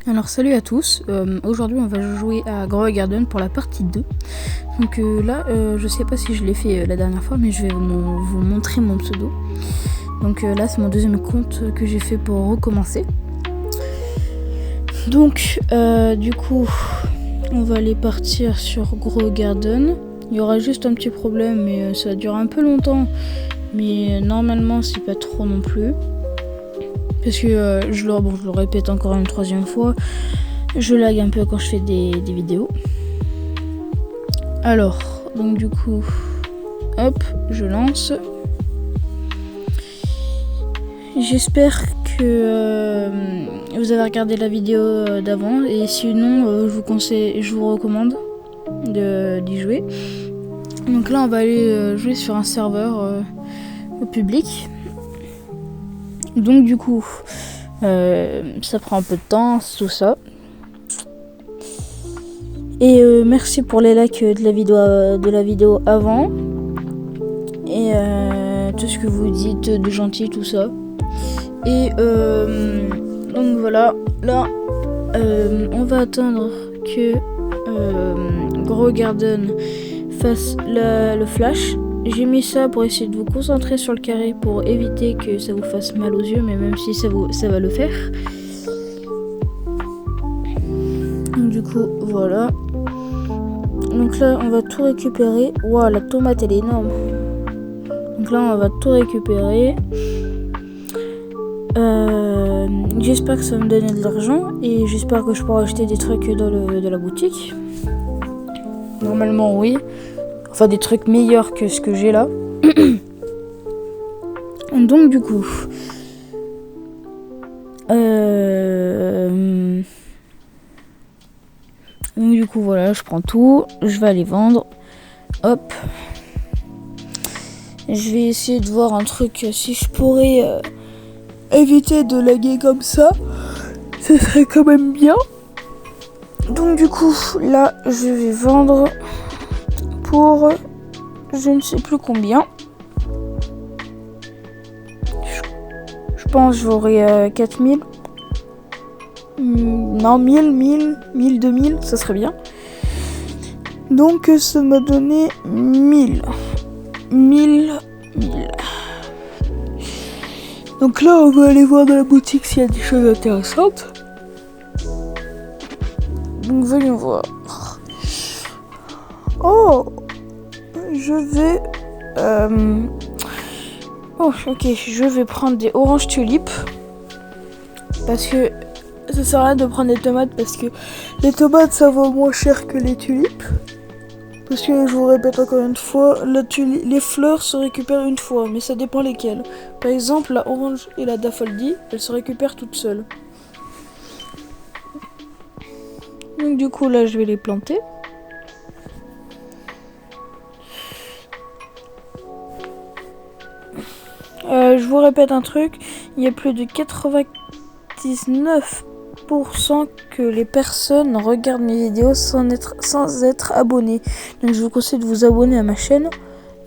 Alors salut à tous, aujourd'hui on va jouer à Grow Garden pour la partie 2. Donc là je sais pas si je l'ai fait la dernière fois, mais je vais vous montrer mon pseudo. Donc là c'est mon deuxième compte que j'ai fait pour recommencer. Donc du coup on va aller partir sur Grow Garden. Il y aura juste un petit problème, mais ça va durer un peu longtemps, mais normalement c'est pas trop non plus. Parce que je le répète encore une troisième fois, je lag un peu quand je fais des vidéos. Alors, donc du coup, hop, je lance. J'espère que vous avez regardé la vidéo d'avant, et sinon je vous recommande d'y jouer. Donc là on va aller jouer sur un serveur au public. Donc du coup, ça prend un peu de temps, tout ça. Et merci pour les likes de la vidéo avant. Et tout ce que vous dites de gentil, tout ça. Et donc voilà, là, on va attendre que Grow Garden fasse le flash. J'ai mis ça pour essayer de vous concentrer sur le carré pour éviter que ça vous fasse mal aux yeux, mais même si ça va le faire. Donc, du coup, voilà. Donc là, on va tout récupérer. Waouh, la tomate, elle est énorme. Donc là, on va tout récupérer. J'espère que ça va me donner de l'argent et j'espère que je pourrai acheter des trucs de la boutique. Normalement, oui. Enfin, des trucs meilleurs que ce que j'ai là. Donc, du coup... Donc, du coup, voilà, je prends tout. Je vais aller vendre. Hop. Je vais essayer de voir un truc, si je pourrais éviter de laguer comme ça. Ce serait quand même bien. Donc, du coup, là, je vais vendre... pour je ne sais plus combien. Je pense que j'aurai 4000. Non, 1000, 2000, ça serait bien. Donc ça m'a donné 1000. Donc là, on va aller voir dans la boutique s'il y a des choses intéressantes. Donc voyons voir. Oh, je vais... Oh, ok, je vais prendre des oranges tulipes. Parce que ça sert à rien de prendre des tomates, parce que les tomates, ça vaut moins cher que les tulipes. Parce que, je vous répète encore une fois, les fleurs se récupèrent une fois, mais ça dépend lesquelles. Par exemple, la orange et la daffodil, elles se récupèrent toutes seules. Donc du coup, là, je vais les planter. Je vous répète un truc, il y a plus de 99% que les personnes regardent mes vidéos sans être abonnés. Donc je vous conseille de vous abonner à ma chaîne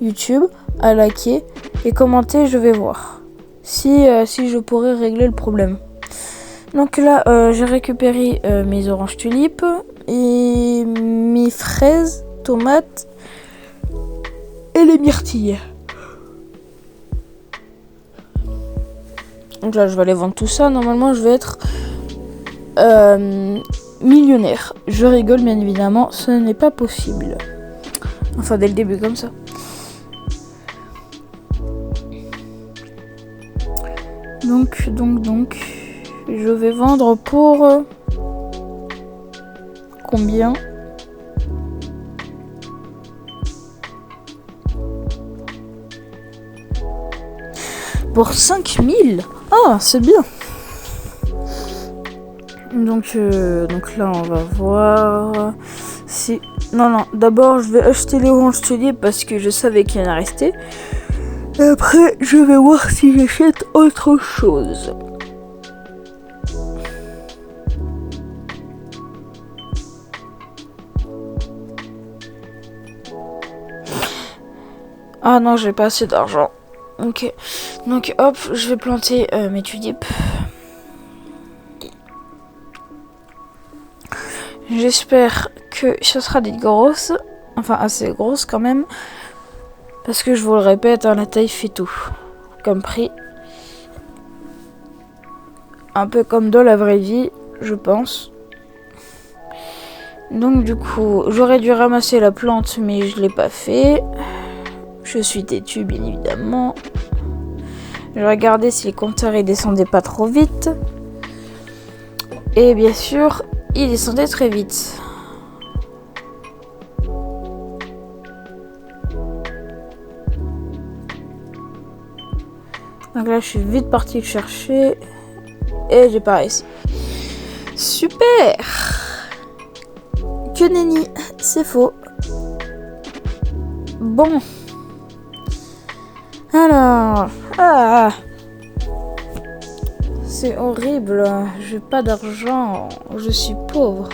YouTube, à liker et commenter, je vais voir si je pourrais régler le problème. Donc là, j'ai récupéré mes oranges tulipes et mes fraises, tomates et les myrtilles. Donc là, je vais aller vendre tout ça. Normalement, je vais être millionnaire. Je rigole, bien évidemment. Ce n'est pas possible. Enfin, dès le début, comme ça. Donc. Je vais vendre pour... combien ? Pour 5000 ? Ah, c'est bien. Donc là, on va voir si... Non, d'abord, je vais acheter les oranges tulipes parce que je savais qu'il y en a resté. Et après, je vais voir si j'achète autre chose. Ah non, j'ai pas assez d'argent. Ok, donc hop, je vais planter mes tulipes. J'espère que ce sera des grosses. Enfin, assez grosses quand même. Parce que je vous le répète, hein, la taille fait tout. Comme prix. Un peu comme dans la vraie vie, je pense. Donc du coup, j'aurais dû ramasser la plante, mais je l'ai pas fait. Je suis têtue, bien évidemment. Je regardais si les compteurs ils descendaient pas trop vite. Et bien sûr, ils descendaient très vite. Donc là, je suis vite partie le chercher. Et j'ai pas réussi. Super! Que nenni, c'est faux. Bon. Alors. Ah! C'est horrible. J'ai pas d'argent. Je suis pauvre.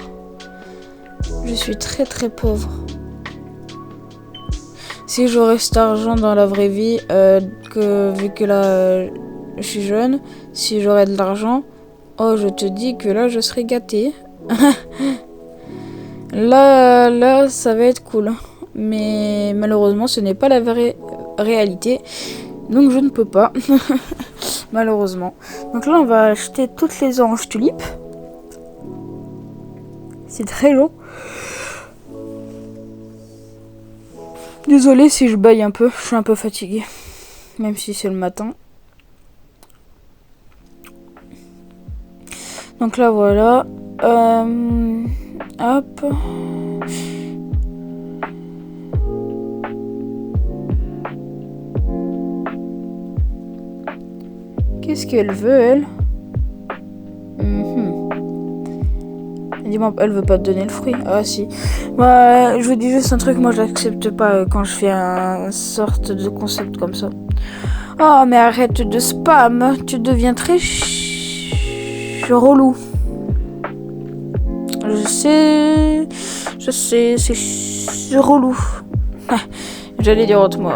Je suis très très pauvre. Si j'aurais cet argent dans la vraie vie, vu que là je suis jeune, si j'aurais de l'argent, oh je te dis que là je serais gâtée. là ça va être cool. Mais malheureusement ce n'est pas la vraie réalité. Donc je ne peux pas. Malheureusement. Donc là on va acheter toutes les oranges tulipes. C'est très long. Désolée si je baille un peu, je suis un peu fatiguée. Même si c'est le matin. Donc là voilà. Hop. Qu'est-ce qu'elle veut, elle? Dis-moi, elle veut pas te donner le fruit. Ah si. Bah, je vous dis juste un truc, moi j'accepte pas quand je fais un sorte de concept comme ça. Oh mais arrête de spam, tu deviens très relou. Je sais, c'est relou. J'allais dire autre mot.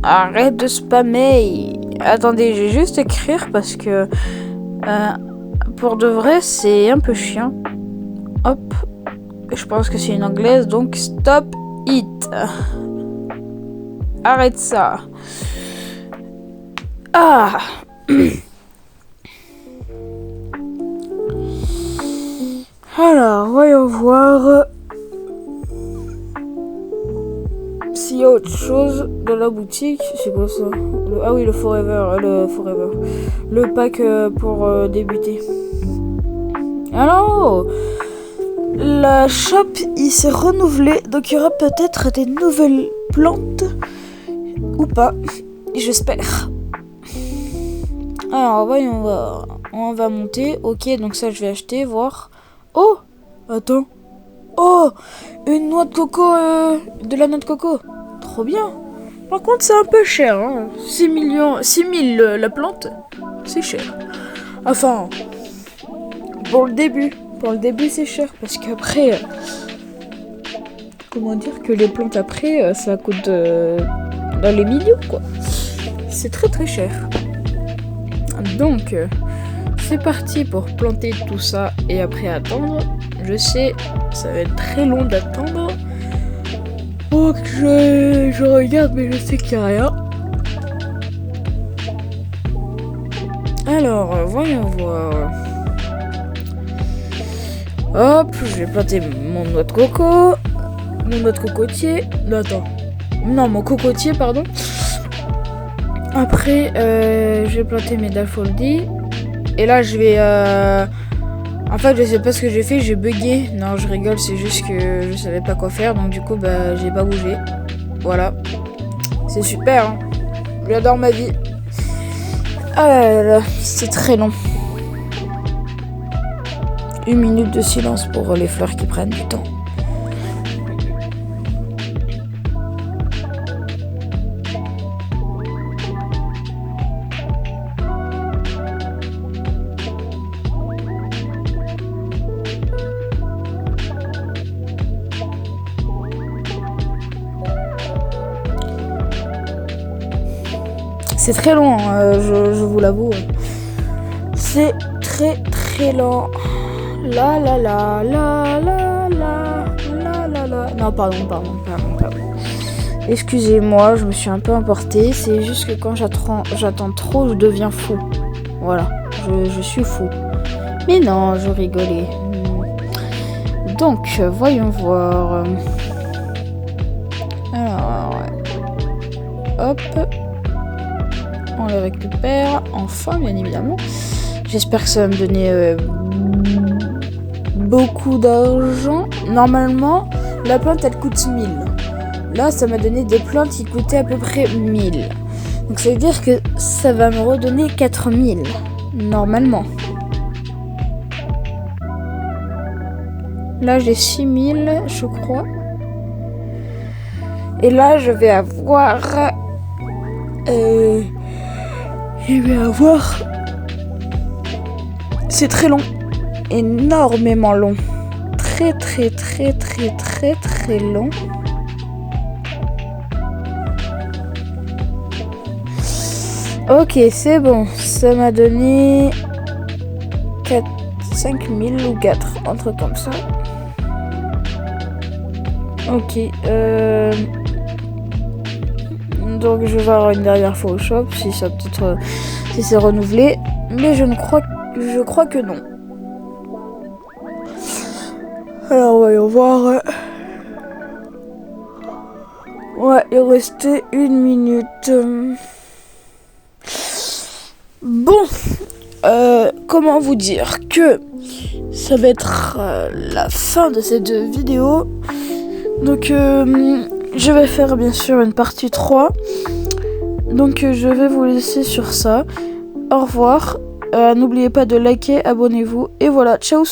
Arrête de spammer. Attendez, je vais juste écrire parce que pour de vrai c'est un peu chiant. Hop, je pense que c'est une anglaise, donc stop it. Arrête ça. Ah. Alors, voyons voir s'il y a autre chose dans la boutique. C'est quoi ça? Ah oui, le Forever. Le pack pour débuter. Alors, la shop, il s'est renouvelé, donc il y aura peut-être des nouvelles plantes, ou pas, j'espère. Alors, voyons voir, on va monter, ok, donc ça je vais acheter, voir. Oh, attends, oh, une noix de coco, de la noix de coco, trop bien. Par contre, c'est un peu cher, hein. 6 000 la plante, c'est cher. Enfin, pour le début. Pour le début, c'est cher parce qu'après, comment dire que les plantes après, ça coûte dans les millions, quoi. C'est très très cher. Donc, c'est parti pour planter tout ça et après attendre. Je sais, ça va être très long d'attendre. Donc, je regarde, mais je sais qu'il n'y a rien. Alors, voyons voir. Hop, je vais planter mon noix de coco. Mon noix de cocotier. Non, attends. Non, mon cocotier, pardon. Après, je vais planter mes daffodils. Et là, je vais... En fait, je sais pas ce que j'ai fait, j'ai bugué. Non, je rigole, c'est juste que je savais pas quoi faire. Donc du coup, bah, j'ai pas bougé. Voilà. C'est super, hein. J'adore ma vie. Ah là là, c'est très long. 1 minute de silence pour les fleurs qui prennent du temps. C'est très long, je vous l'avoue. C'est très très lent. La la la la la. Non, pardon. Excusez-moi, je me suis un peu emportée. C'est juste que quand j'attends trop, je deviens fou. Voilà, je suis fou. Mais non, je rigolais. Donc, voyons voir. Alors, hop. On le récupère. Enfin, bien évidemment. J'espère que ça va me donner beaucoup d'argent. Normalement, la plante, elle coûte 1000. Là, ça m'a donné des plantes qui coûtaient à peu près 1000. Donc, ça veut dire que ça va me redonner 4000. Normalement. Là, j'ai 6000, je crois. Et là, je vais avoir... C'est très long. Énormément long. Très long. Ok, c'est bon. Ça m'a donné 5000 ou 4, un truc comme ça. Ok. Donc je vais voir une dernière fois au shop si ça peut-être si c'est renouvelé, mais je crois que non. Alors voyons voir. Ouais, il restait 1 minute. Bon, comment vous dire que ça va être la fin de cette vidéo. Donc je vais faire bien sûr une partie 3. Donc je vais vous laisser sur ça. Au revoir. N'oubliez pas de liker, abonnez-vous. Et voilà, ciao.